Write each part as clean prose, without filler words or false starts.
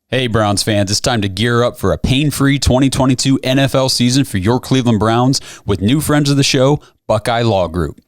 Hey Browns fans, it's time to gear up for a pain-free 2022 NFL season for your Cleveland Browns with new friends of the show, Buckeye Law Group.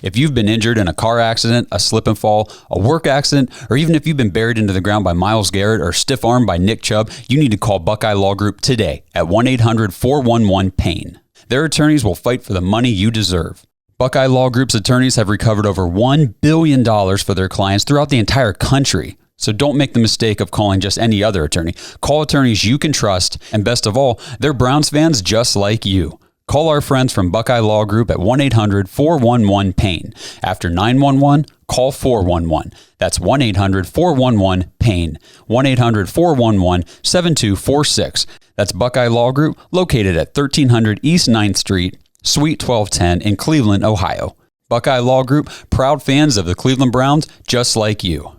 If you've been injured in a car accident, a slip and fall, a work accident, or even if you've been buried into the ground by Myles Garrett or stiff-armed by Nick Chubb, you need to call Buckeye Law Group today at 1-800-411-PAIN. Their attorneys will fight for the money you deserve. Buckeye Law Group's attorneys have recovered over $1 billion for their clients throughout the entire country. So don't make the mistake of calling just any other attorney. Call attorneys you can trust, and best of all, they're Browns fans just like you. Call our friends from Buckeye Law Group at 1-800-411-PAIN. After 911, call 411. That's 1-800-411-PAIN. 1-800-411-7246. That's Buckeye Law Group, located at 1300 East 9th Street, Suite 1210 in Cleveland, Ohio. Buckeye Law Group, proud fans of the Cleveland Browns just like you.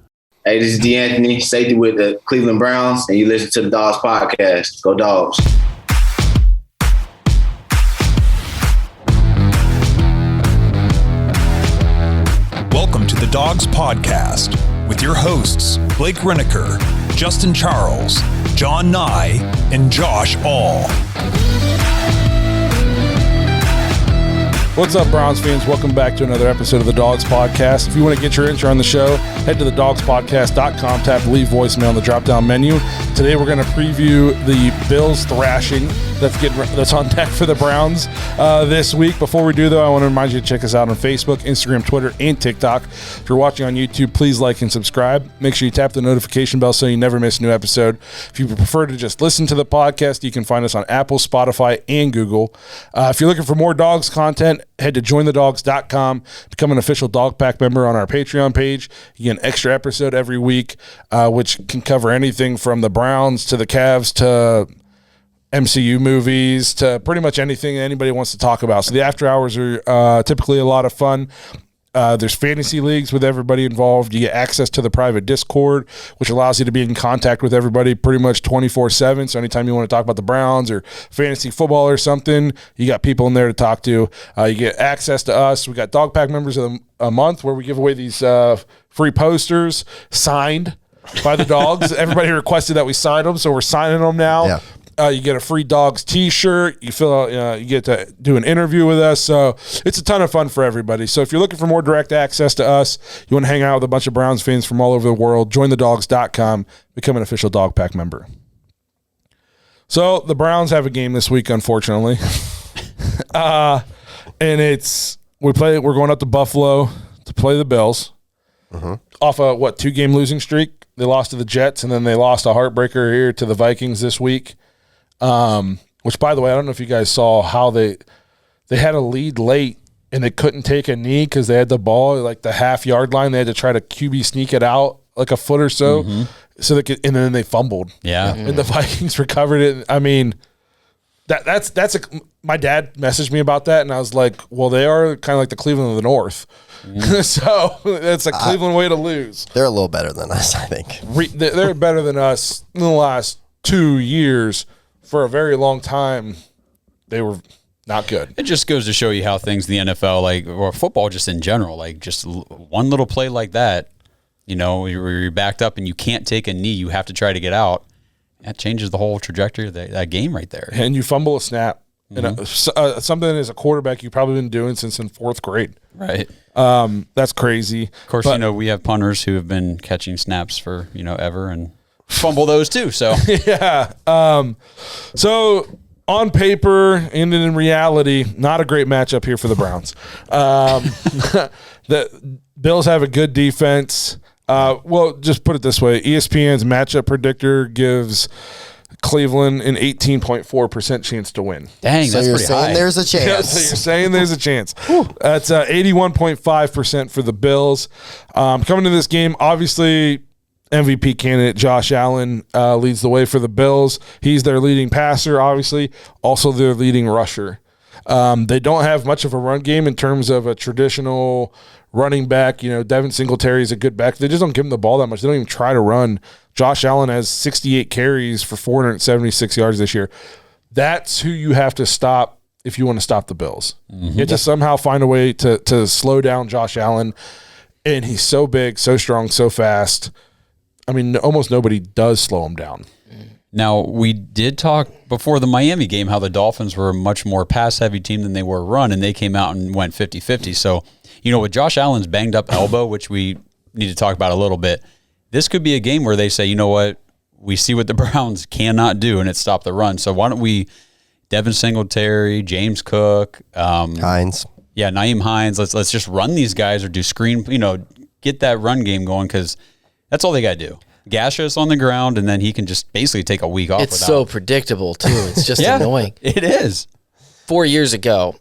Hey, this is D'Anthony, safety with the Cleveland Browns, and you listen to the Dawgs podcast. Go Dawgs. Welcome to the Dawgs podcast with your hosts, Blake Reneker, Justin Charles, John Nye, and Josh All. What's up, Browns fans? Welcome back to another episode of the Dawgs Podcast. If you want to get your intro on the show, head to thedawgspodcast.com, tap leave voicemail in the drop-down menu. Today we're going to preview the Bills thrashing that's on deck for the Browns this week. Before we do, though, I want to remind you to check us out on Facebook, Instagram, Twitter, and TikTok. If you're watching on YouTube, please like and subscribe. Make sure you tap the notification bell so you never miss a new episode. If you prefer to just listen to the podcast, you can find us on Apple, Spotify, and Google. If you're looking for more Dawgs content, head to jointhedawgs.com, become an official Dog Pack member on our Patreon page. You get an extra episode every week, which can cover anything from the Browns to the Cavs to MCU movies to pretty much anything anybody wants to talk about. So the after hours are typically a lot of fun. There's fantasy leagues with everybody involved. You get access to the private Discord, which allows you to be in contact with everybody pretty much 24/7. So anytime you want to talk about the Browns or fantasy football or something, you got people in there to talk to. You get access to us. We got Dog Pack members of a month where we give away these free posters signed by the dogs. Everybody requested that we sign them, so we're signing them now. Yeah. You get a free Dawgs t-shirt. You fill out, you get to do an interview with us. So it's a ton of fun for everybody. So if you're looking for more direct access to us, you want to hang out with a bunch of Browns fans from all over the world, jointhedawgs.com, become an official Dog Pack member. So the Browns have a game this week, unfortunately. And we're going up to Buffalo to play the Bills. Off a 2-game losing streak. They lost to the Jets, and then they lost a heartbreaker here to the Vikings this week. Which, by the way, I don't know if you guys saw how they had a lead late and they couldn't take a knee because they had the ball like the half-yard line. They had to try to QB sneak it out like a foot or so, so they could, and then they fumbled. Yeah, and the Vikings recovered it. I mean, that's my dad messaged me about that, and I was like, well, they are kind of like the Cleveland of the North. So it's a Cleveland way to lose. They're a little better than us, I think. They're better than us in the last 2 years. For a very long time, they were not good. It just goes to show you how things in the NFL, or football just in general, just one little play like that, you're backed up and you can't take a knee, you have to try to get out. That changes the whole trajectory of that game right there. And you fumble a snap. Something as a quarterback you've probably been doing since in 4th grade. Right. That's crazy. Of course, we have punters who have been catching snaps for, ever and fumble those too. So yeah. So on paper and in reality, not a great matchup here for the Browns. The Bills have a good defense. Well, just put it this way: ESPN's matchup predictor gives Cleveland an 18.4% chance to win. Dang, so that's you're pretty saying high. There's a chance. Yeah, so you're saying there's a chance. That's 81.5% for the Bills. Coming to this game, obviously, MVP candidate Josh Allen leads the way for the Bills. He's their leading passer, obviously, also their leading rusher. They don't have much of a run game in terms of a traditional running back. Devin Singletary is a good back. They just don't give him the ball that much. They don't even try to run. Josh Allen has 68 carries for 476 yards this year. That's who you have to stop if you want to stop the Bills. You have to somehow find a way to slow down Josh Allen. And he's so big, so strong, so fast. I mean, almost nobody does slow him down. Now, we did talk before the Miami game how the Dolphins were a much more pass-heavy team than they were run, and they came out and went 50-50. So, with Josh Allen's banged-up elbow, which we need to talk about a little bit, this could be a game where they say, you know what, we see what the Browns cannot do, and it's stop the run. So why don't we Devin Singletary, James Cook, Hines. Yeah, Nyheim Hines. Let's just run these guys or do screen, get that run game going because that's all they got to do. Gash us on the ground, and then he can just basically take a week off. It's so predictable, too. It's just annoying. It is. 4 years ago,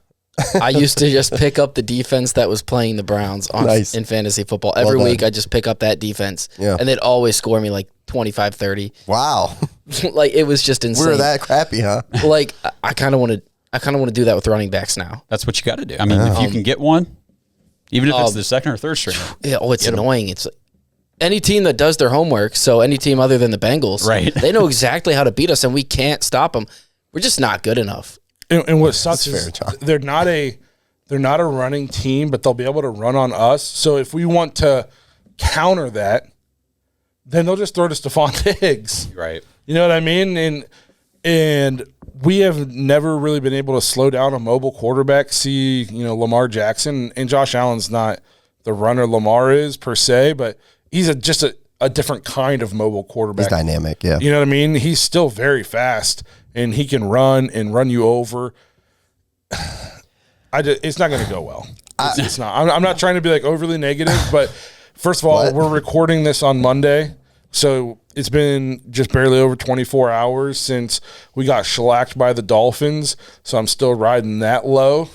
I used to just pick up the defense that was playing the Browns in fantasy football. Every week, I just pick up that defense, and they'd always score me like 25, 30. Wow. Like, it was just insane. We were that crappy, huh? Like, I kind of want to do that with running backs now. That's what you got to do. I mean, if you can get one, even if it's the second or third string. Yeah, it's annoying. It's any team that does their homework, so any team other than the Bengals, right? They know exactly how to beat us, and we can't stop them. We're just not good enough. And what sucks is they're not a running team, but they'll be able to run on us. So if we want to counter that, then they'll just throw to Stephon Diggs. Right. You know what I mean? And we have never really been able to slow down a mobile quarterback. See, Lamar Jackson, and Josh Allen's not the runner Lamar is per se, but he's just a different kind of mobile quarterback. He's dynamic, yeah. You know what I mean? He's still very fast, and he can run and run you over. It's not going to go well. It's not. I'm not trying to be like overly negative, but first of all, we're recording this on Monday, so it's been just barely over 24 hours since we got shellacked by the Dolphins, so I'm still riding that low.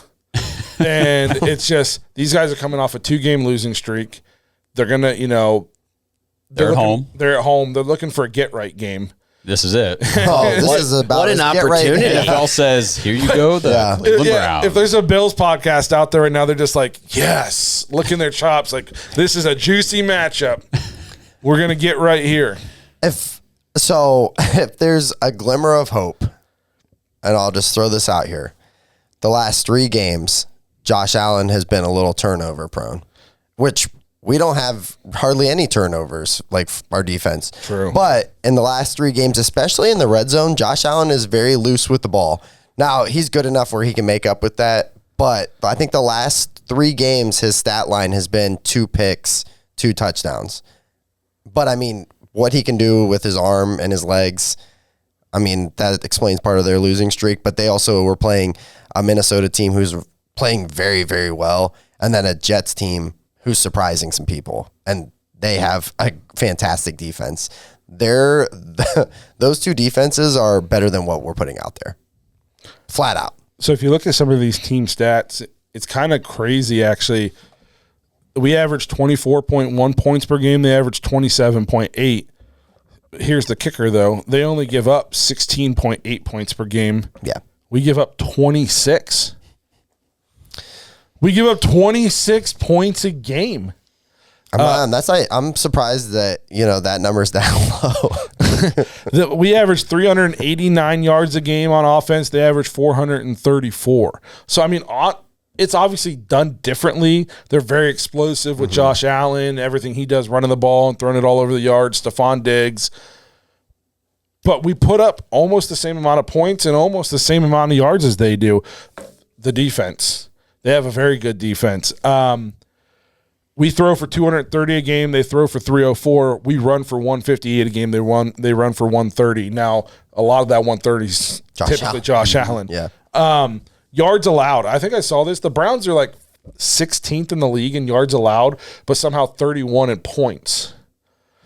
And it's just these guys are coming off a 2-game losing streak. They're going to, they're at home. They're at home. They're looking for a get-right game. This is it. This is about what an opportunity. NFL says, here you go, the Cleveland Browns. If there's a Bills podcast out there right now, they're just like, yes, licking their chops. Like, this is a juicy matchup. We're going to get right here. If there's a glimmer of hope, and I'll just throw this out here, the last 3 games, Josh Allen has been a little turnover prone, which we don't have hardly any turnovers like our defense. True. But in the last 3 games, especially in the red zone, Josh Allen is very loose with the ball. Now, he's good enough where he can make up with that, but I think the last 3 games, his stat line has been 2 picks, 2 touchdowns. But, I mean, what he can do with his arm and his legs, I mean, that explains part of their losing streak. But they also were playing a Minnesota team who's playing very, very well, and then a Jets team who's surprising some people, and they have a fantastic defense. Those 2 defenses are better than what we're putting out there, flat out. So if you look at some of these team stats, it's kind of crazy, actually. We average 24.1 points per game. They average 27.8. Here's the kicker, though. They only give up 16.8 points per game. Yeah. We give up 26. We give up 26 points a game. I'm surprised that that number's that low. We average 389 yards a game on offense. They average 434. So I mean, it's obviously done differently. They're very explosive with Josh Allen, everything he does, running the ball and throwing it all over the yard. Stephon Diggs. But we put up almost the same amount of points and almost the same amount of yards as they do. The defense. They have a very good defense. We throw for 230 a game. They throw for 304. We run for 158 a game. They run for 130. Now, a lot of that 130 is typically Josh Allen. Yeah. Yards allowed. I think I saw this. The Browns are like 16th in the league in yards allowed, but somehow 31 in points.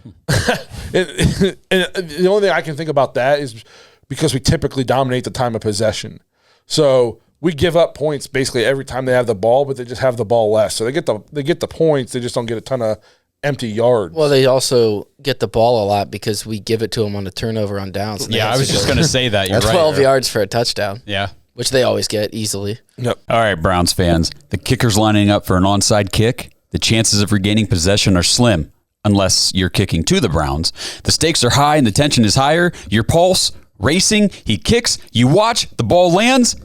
and the only thing I can think about that is because we typically dominate the time of possession. So we give up points basically every time they have the ball, but they just have the ball less. So they get the points. They just don't get a ton of empty yards. Well, they also get the ball a lot because we give it to them on a turnover on downs. Yeah, I was just going to say that. You're 12 yards for a touchdown. Yeah. Which they always get easily. Yep. All right, Browns fans. The kicker's lining up for an onside kick. The chances of regaining possession are slim unless you're kicking to the Browns. The stakes are high and the tension is higher. Your pulse racing. He kicks. You watch. The ball lands.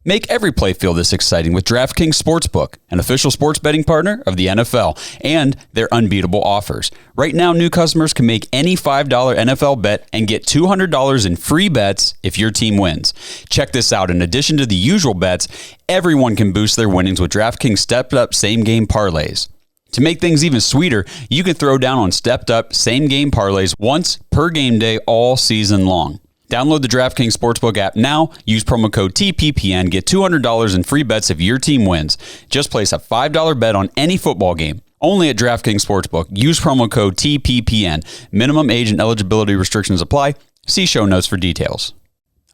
Make every play feel this exciting with DraftKings Sportsbook, an official sports betting partner of the NFL, and their unbeatable offers. Right now, new customers can make any $5 NFL bet and get $200 in free bets if your team wins. Check this out. In addition to the usual bets, everyone can boost their winnings with DraftKings stepped-up same-game parlays. To make things even sweeter, you can throw down on stepped-up same-game parlays once per game day all season long. Download the DraftKings Sportsbook app now. Use promo code TPPN. Get $200 in free bets if your team wins. Just place a $5 bet on any football game. Only at DraftKings Sportsbook. Use promo code TPPN. Minimum age and eligibility restrictions apply. See show notes for details.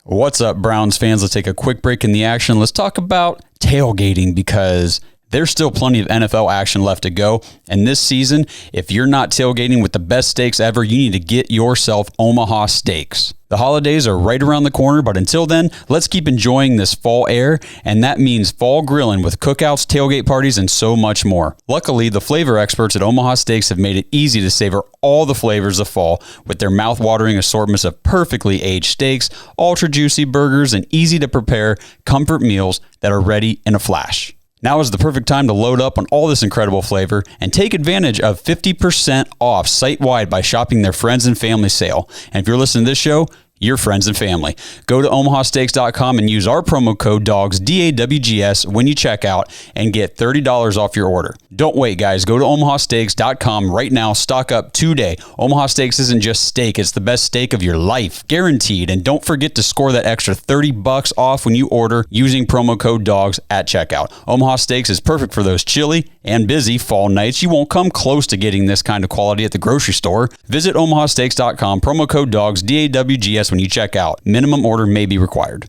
What's up, Browns fans? Let's take a quick break in the action. Let's talk about tailgating because there's still plenty of NFL action left to go. And this season, if you're not tailgating with the best steaks ever, you need to get yourself OMAHA steaks. The holidays are right around the corner, but until then, let's keep enjoying this fall air, and that means fall grilling with cookouts, tailgate parties, and so much more. Luckily, the flavor experts at OMAHA Steaks have made it easy to savor all the flavors of fall with their mouth-watering assortments of perfectly aged steaks, ultra-juicy burgers, and easy-to-prepare comfort meals that are ready in a flash. Now is the perfect time to load up on all this incredible flavor and take advantage of 50% off site-wide by shopping their Friends and Family sale. And if you're listening to this show, your friends and family. Go to omahasteaks.com and use our promo code DAWGS, DAWGS, when you check out and get $30 off your order. Don't wait, guys. Go to omahasteaks.com right now. Stock up today. Omaha Steaks isn't just steak. It's the best steak of your life, guaranteed. And don't forget to score that extra $30 off when you order using promo code DAWGS at checkout. Omaha Steaks is perfect for those chilly and busy fall nights. You won't come close to getting this kind of quality at the grocery store. Visit omahasteaks.com, promo code DAWGS, DAWGS, when you check out. Minimum order may be required.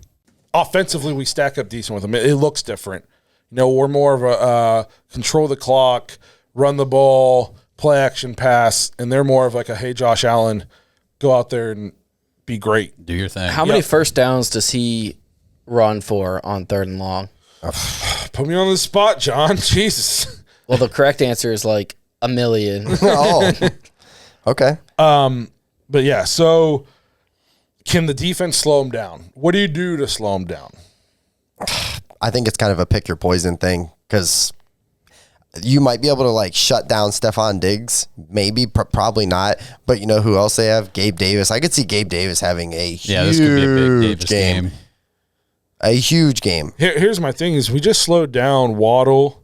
Offensively, we stack up decent with them. It looks different. You know, we're more of a control the clock, run the ball, play action pass, and they're more of like a, hey, Josh Allen, go out there and be great. Do your thing. How many first downs does he run for on 3rd and long? Put me on the spot, John. Jesus. Well, the correct answer is like 1 million. Oh, okay. But yeah, so can the defense slow him down? What do you do to slow him down? I think it's kind of a pick your poison thing because you might be able to like shut down Stephon Diggs, maybe, probably not. But you know who else they have? Gabe Davis. I could see Gabe Davis having a this could be a big Davis game. A huge game. Here's my thing: is we just slowed down Waddle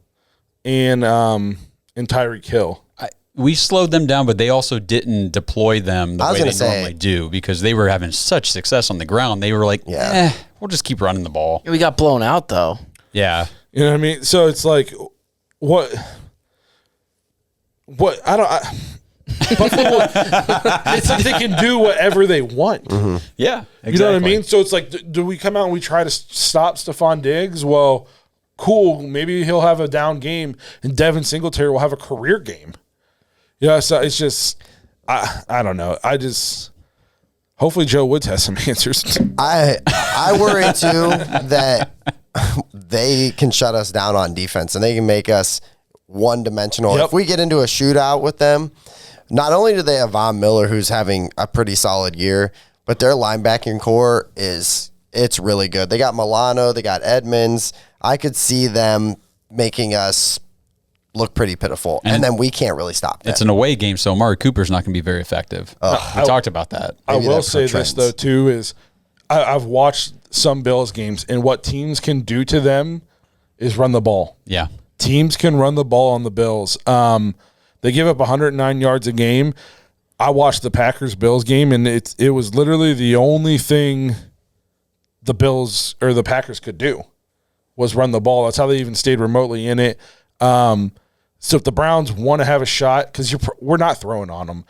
and Tyreek Hill. We slowed them down, but they also didn't deploy them the way they normally do because they were having such success on the ground. They were like, we'll just keep running the ball. We got blown out, though. Yeah. You know what I mean? So it's like, what, Buffalo, it's like they can do whatever they want. Mm-hmm. Yeah, exactly. You know what I mean? So it's like, do we come out and we try to stop Stephon Diggs? Well, cool. Maybe he'll have a down game, and Devin Singletary will have a career game. Yeah, so it's just, I don't know. Hopefully Joe Woods has some answers. I worry too that they can shut us down on defense and they can make us one-dimensional. Yep. If we get into a shootout with them, not only do they have Von Miller, who's having a pretty solid year, but their linebacking core it's really good. They got Milano, they got Edmonds. I could see them making us look pretty pitiful, and then we can't really stop that. It's an away game, so Amari Cooper's not going to be very effective. We talked about that. I will say this, though, too, is I've watched some Bills games, and what teams can do to them is run the ball. Yeah. Teams can run the ball on the Bills. They give up 109 yards a game. I watched the Packers-Bills game, and it was literally the only thing the Bills or the Packers could do was run the ball. That's how they even stayed remotely in it. So if the Browns want to have a shot, because we're not throwing on them.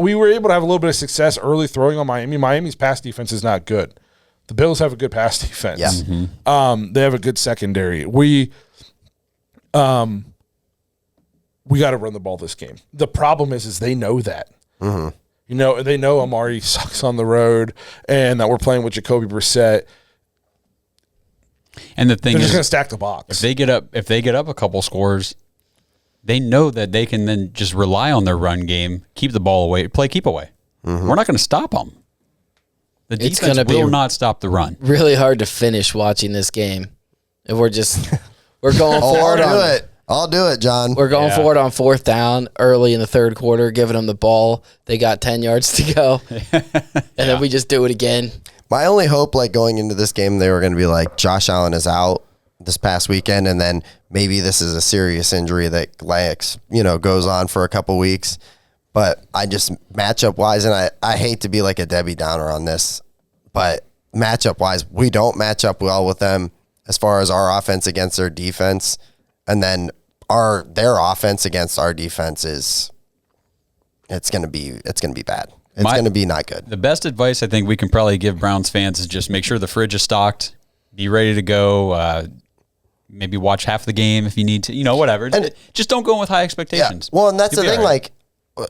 We were able to have a little bit of success early throwing on Miami. Miami's pass defense is not good. The Bills have a good pass defense. Yeah. Mm-hmm. They have a good secondary. We got to run the ball this game. The problem is they know that. Mm-hmm. You know, they know Amari sucks on the road and that we're playing with Jacoby Brissett. And the thing they're is, just going to stack the box. If they get up a couple scores, they know that they can then just rely on their run game, keep the ball away, play keep away. Mm-hmm. We're not going to stop them. The defense will not stop the run. Really hard to finish watching this game. And we're going for it. I'll do it, John. We're going for it on 4th down early in the third quarter, giving them the ball. They got 10 yards to go. And then we just do it again. My only hope, like going into this game, they were going to be like, Josh Allen is out this past weekend, and then maybe this is a serious injury that goes on for a couple weeks. But I just, matchup-wise, and I hate to be like a Debbie Downer on this, but matchup-wise, we don't match up well with them as far as our offense against their defense. And then their offense against our defense it's going to be bad. It's going to be not good. The best advice I think we can probably give Browns fans is just make sure the fridge is stocked, be ready to go, maybe watch half the game if you need to, whatever. And just don't go in with high expectations. Yeah. Well, and that's the thing, like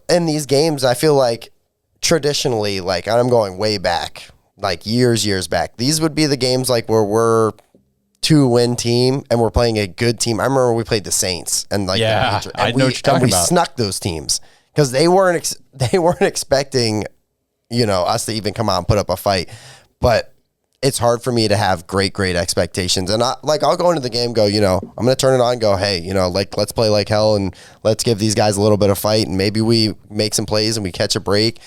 in these games, I feel like traditionally, like I'm going way back, like years back, these would be the games like where we're 2-win team and we're playing a good team. I remember we played the Saints and like I know what you're talking we about. Snuck those teams because they weren't expecting us to even come out and put up a fight. But it's hard for me to have great expectations. And I'll go into the game, go, I'm going to turn it on and go, hey, let's play like hell and let's give these guys a little bit of fight and maybe we make some plays and we catch a break.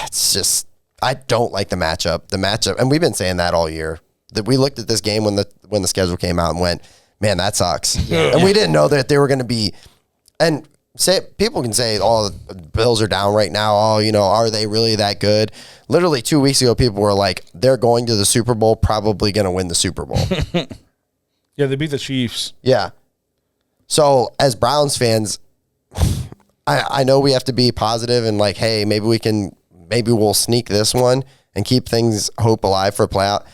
It's just, I don't like the matchup. And we've been saying that all year. That we looked at this game when the schedule came out and went, man, that sucks. Yeah. And we didn't know that they were going to be, and people can say, oh, the Bills are down right now. Oh, are they really that good? Literally 2 weeks ago, people were like, they're going to the Super Bowl, probably going to win the Super Bowl. Yeah, they beat the Chiefs. Yeah. So as Browns fans, I know we have to be positive and like, hey, maybe we'll sneak this one and keep hope alive for a playoff.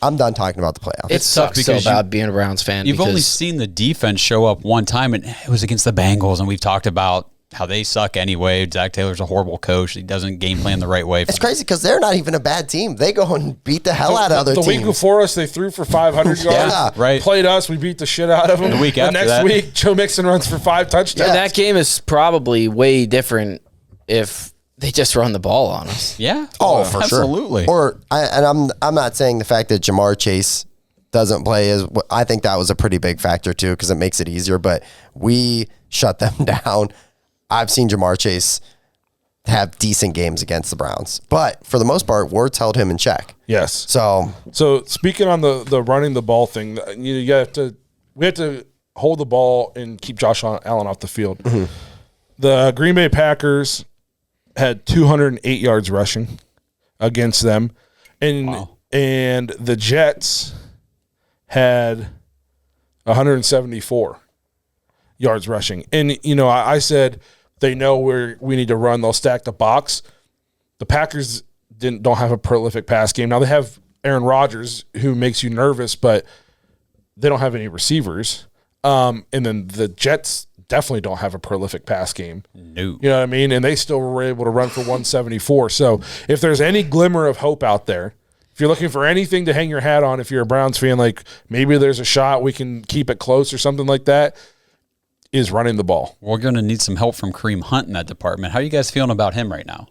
I'm done talking about the playoffs. It sucks so bad being a Browns fan. You've only seen the defense show up one time, and it was against the Bengals, and we've talked about how they suck anyway. Zach Taylor's a horrible coach. He doesn't game plan the right way. It's crazy because they're not even a bad team. They go and beat the hell out of other teams. The week before us, they threw for 500 yards. Yeah, right. Played us. We beat the shit out of them. The week after next week, Joe Mixon runs for 5 touchdowns. Yeah, that game is probably way different if they just run the ball on us. Yeah. Oh, for absolutely. Sure. I'm not saying the fact that Jamar Chase doesn't play I think that was a pretty big factor too because it makes it easier. But we shut them down. I've seen Jamar Chase have decent games against the Browns, but for the most part, Ward's held him in check. Yes. So speaking on the running the ball thing, we have to hold the ball and keep Josh Allen off the field. Mm-hmm. The Green Bay Packers had 208 yards rushing against them, and the Jets had 174 yards rushing. And I said they know where we need to run. They'll stack the box. The Packers don't have a prolific pass game. Now they have Aaron Rodgers, who makes you nervous, but they don't have any receivers. And then the Jets definitely don't have a prolific pass game. No. You know what I mean? And they still were able to run for 174. So if there's any glimmer of hope out there, if you're looking for anything to hang your hat on, if you're a Browns fan, like maybe there's a shot we can keep it close or something like that, is running the ball. We're going to need some help from Kareem Hunt in that department. How are you guys feeling about him right now?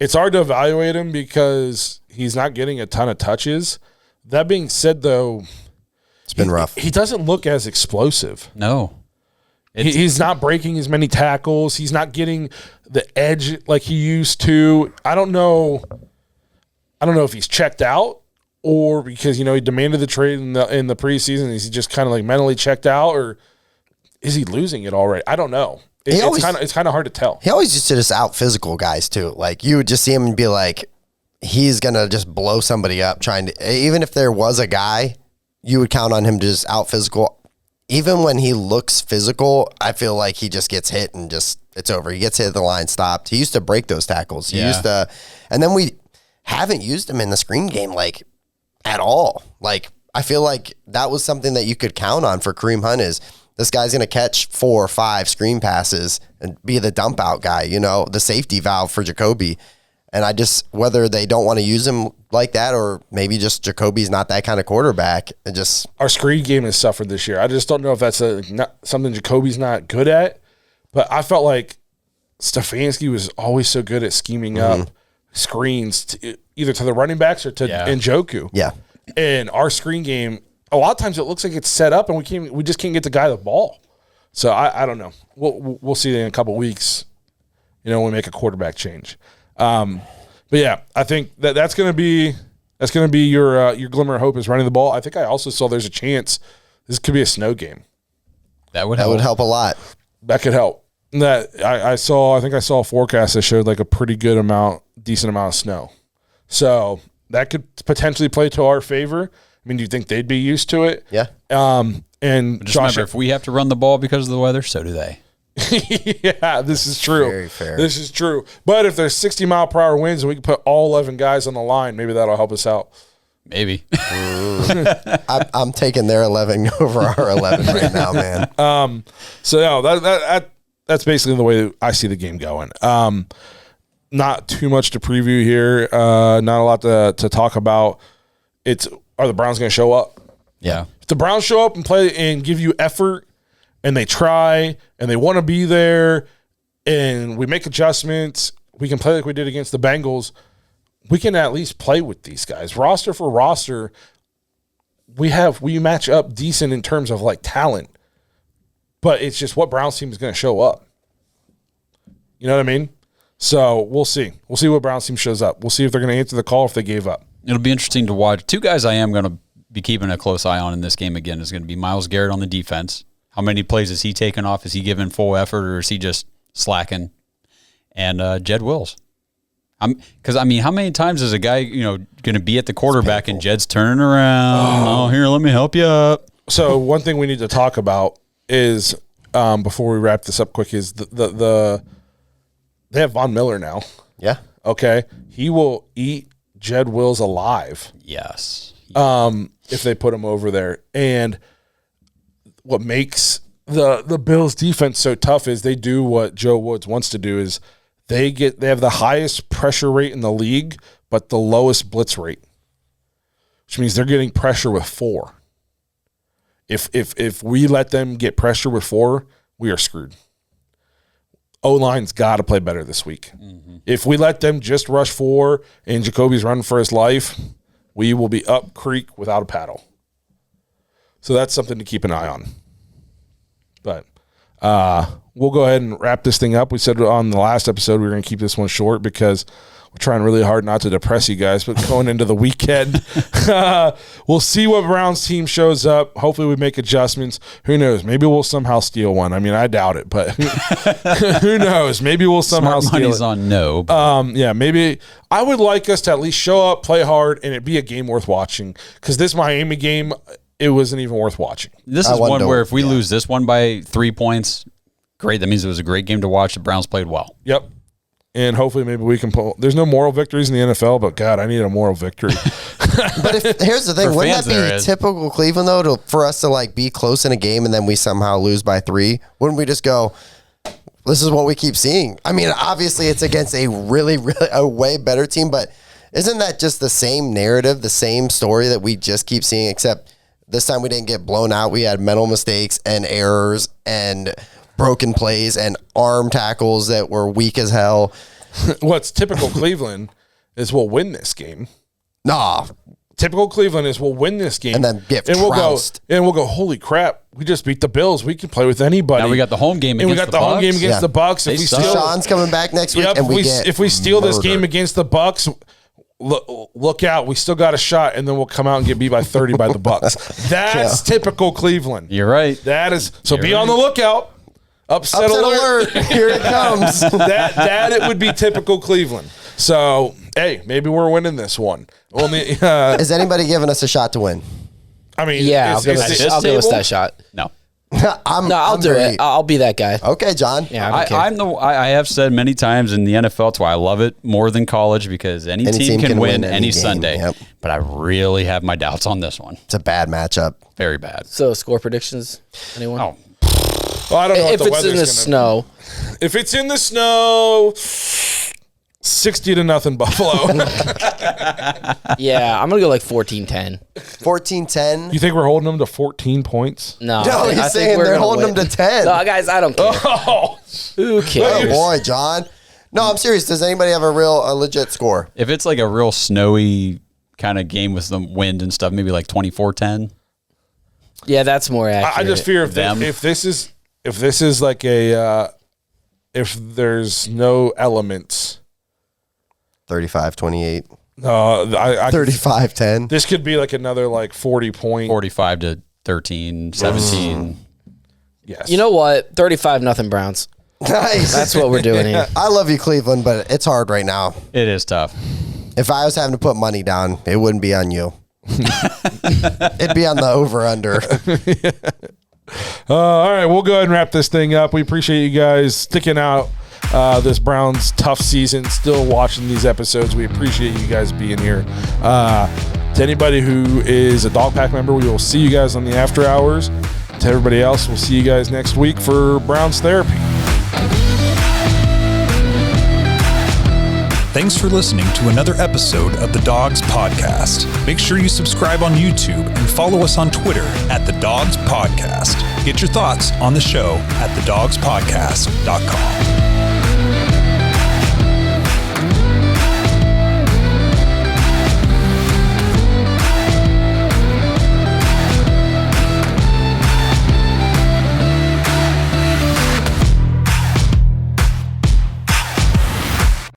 It's hard to evaluate him because he's not getting a ton of touches. That being said, though, it's been rough. He doesn't look as explosive. No. He's not breaking as many tackles. He's not getting the edge like he used to. I don't know if he's checked out or because, he demanded the trade in the preseason. Is he just kind of like mentally checked out, or is he losing it already? I don't know. It's kind of hard to tell. He always used to just out physical guys too. Like you would just see him and be like, he's going to just blow somebody up even if there was a guy, you would count on him to just out physical. Even when he looks physical, I feel like he just gets hit and it's over. He gets hit at the line, stopped. He used to break those tackles. And then we haven't used him in the screen game like at all. Like I feel like that was something that you could count on for Kareem Hunt is this guy's going to catch 4 or 5 screen passes and be the dump out guy, the safety valve for Jacoby. And whether they don't want to use him like that or maybe just Jacoby's not that kind of quarterback. Our screen game has suffered this year. I just don't know if that's something Jacoby's not good at. But I felt like Stefanski was always so good at scheming up screens either to the running backs or to Njoku. Yeah. And our screen game, a lot of times it looks like it's set up and we just can't get the guy the ball. So I don't know. We'll see in a couple weeks, when we make a quarterback change. But yeah, I think that's going to be your glimmer of hope is running the ball. I think I also saw there's a chance this could be a snow game. That would help a lot. That could help. That I think I saw a forecast that showed like a pretty good decent amount of snow. So that could potentially play to our favor. I mean, do you think they'd be used to it? Yeah. And just remember, if we have to run the ball because of the weather, so do they. Yeah, this is true. Very fair. This is true. But if there's 60-mile-per-hour winds and we can put all 11 guys on the line, maybe that'll help us out. Maybe. I'm taking their 11 over our 11 right now, man. So no, that's basically the way I see the game going. Not too much to preview here. Not a lot to talk about. Are the Browns going to show up? Yeah. If the Browns show up and play and give you effort and they try and they want to be there and we make adjustments, we can play like we did against the Bengals, we can at least play with these guys. Roster for roster, we match up decent in terms of like talent, but it's just what Browns team is going to show up. You know what I mean? So we'll see. We'll see what Browns team shows up. We'll see if they're going to answer the call if they gave up. It'll be interesting to watch. Two guys I am going to be keeping a close eye on in this game again is going to be Myles Garrett on the defense. How many plays is he taking off? Is he giving full effort or is he just slacking? And Jed Wills. Because, how many times is a guy, going to be at the quarterback and Jed's turning around? Oh, here, let me help you up. So one thing we need to talk about is, before we wrap this up quick, is they have Von Miller now. Yeah. Okay. He will eat Jed Wills alive. Yes. If they put him over there. And what makes the Bills defense so tough is they do what Joe Woods wants to do is they have the highest pressure rate in the league, but the lowest blitz rate, which means they're getting pressure with 4. If we let them get pressure with 4, we are screwed. O-line's got to play better this week. Mm-hmm. If we let them just rush 4 and Jacoby's running for his life, we will be up creek without a paddle. So that's something to keep an eye on. But we'll go ahead and wrap this thing up. We said on the last episode we were going to keep this one short because we're trying really hard not to depress you guys, but going into the weekend, we'll see what Browns team shows up. Hopefully we make adjustments. Who knows? Maybe we'll somehow steal one. I doubt it, but who knows? Maybe we'll somehow steal money's it. On no. Yeah, maybe. I would like us to at least show up, play hard, and it be a game worth watching because this Miami game, it wasn't even worth watching. This is one where if we lose this one by 3 points, great. That means it was a great game to watch. The Browns played well. Yep. And hopefully maybe we can pull. There's no moral victories in the NFL, but God, I need a moral victory. But here's the thing. Wouldn't that be typical Cleveland, though, for us to be close in a game and then we somehow lose by 3? Wouldn't we just go, this is what we keep seeing? Obviously it's against a really, really a way better team, but isn't that just the same narrative, the same story that we just keep seeing, except this time we didn't get blown out. We had mental mistakes and errors and broken plays and arm tackles that were weak as hell. What's typical Cleveland is we'll win this game. Nah. Typical Cleveland is we'll win this game. And then get trounced. We'll go, holy crap, we just beat the Bills. We can play with anybody. Now we got the home game against the Bucs. And we got the home game against the Bucs. Deshaun's coming back next week, and if we steal this game against the Bucs, look out. We still got a shot, and then we'll come out and get beat by 30 by the Bucs. That's typical Cleveland. You're right. That is. So be on the lookout. Upset alert. Here it comes. that it would be typical Cleveland. So, hey, maybe we're winning this one. Is anybody giving us a shot to win? I'll give us that shot. No. I'll do it. I'll be that guy. Okay, John. Yeah, I have said many times in the NFL, that's why I love it more than college, because any team can win any game, Sunday. Yep. But I really have my doubts on this one. It's a bad matchup. Very bad. So, score predictions? Anyone? Oh. Well, I don't know if it's in the snow. If it's in the snow, 60-0 Buffalo. Yeah, I'm going to go 14-10. 14-10? You think we're holding them to 14 points? No. No, he's saying they're holding them to 10. No, guys, I don't care. Oh. Who cares? Oh, boy, John. No, I'm serious. Does anybody have a legit score? If it's like a real snowy kind of game with some wind and stuff, maybe like 24-10. Yeah, that's more accurate. I just fear if this is like if there's no elements. 35-28. No, 35-10. This could be like another like 40 point. 45-13, 17. Yes. You know what? 35-0 Browns. Nice. That's what we're doing here. I love you, Cleveland, but it's hard right now. It is tough. If I was having to put money down, it wouldn't be on you. It'd be on the over-under. All right, we'll go ahead and wrap this thing up. We appreciate you guys sticking out this Browns tough season, still watching these episodes. We appreciate you guys being here. To anybody who is a Dog Pack member, we will see you guys on the after hours. To everybody else, we'll see you guys next week for Browns Therapy. Thanks for listening to another episode of the Dawgs Podcast. Make sure you subscribe on YouTube and follow us on Twitter at the Dawgs Podcast. Get your thoughts on the show at thedawgspodcast.com.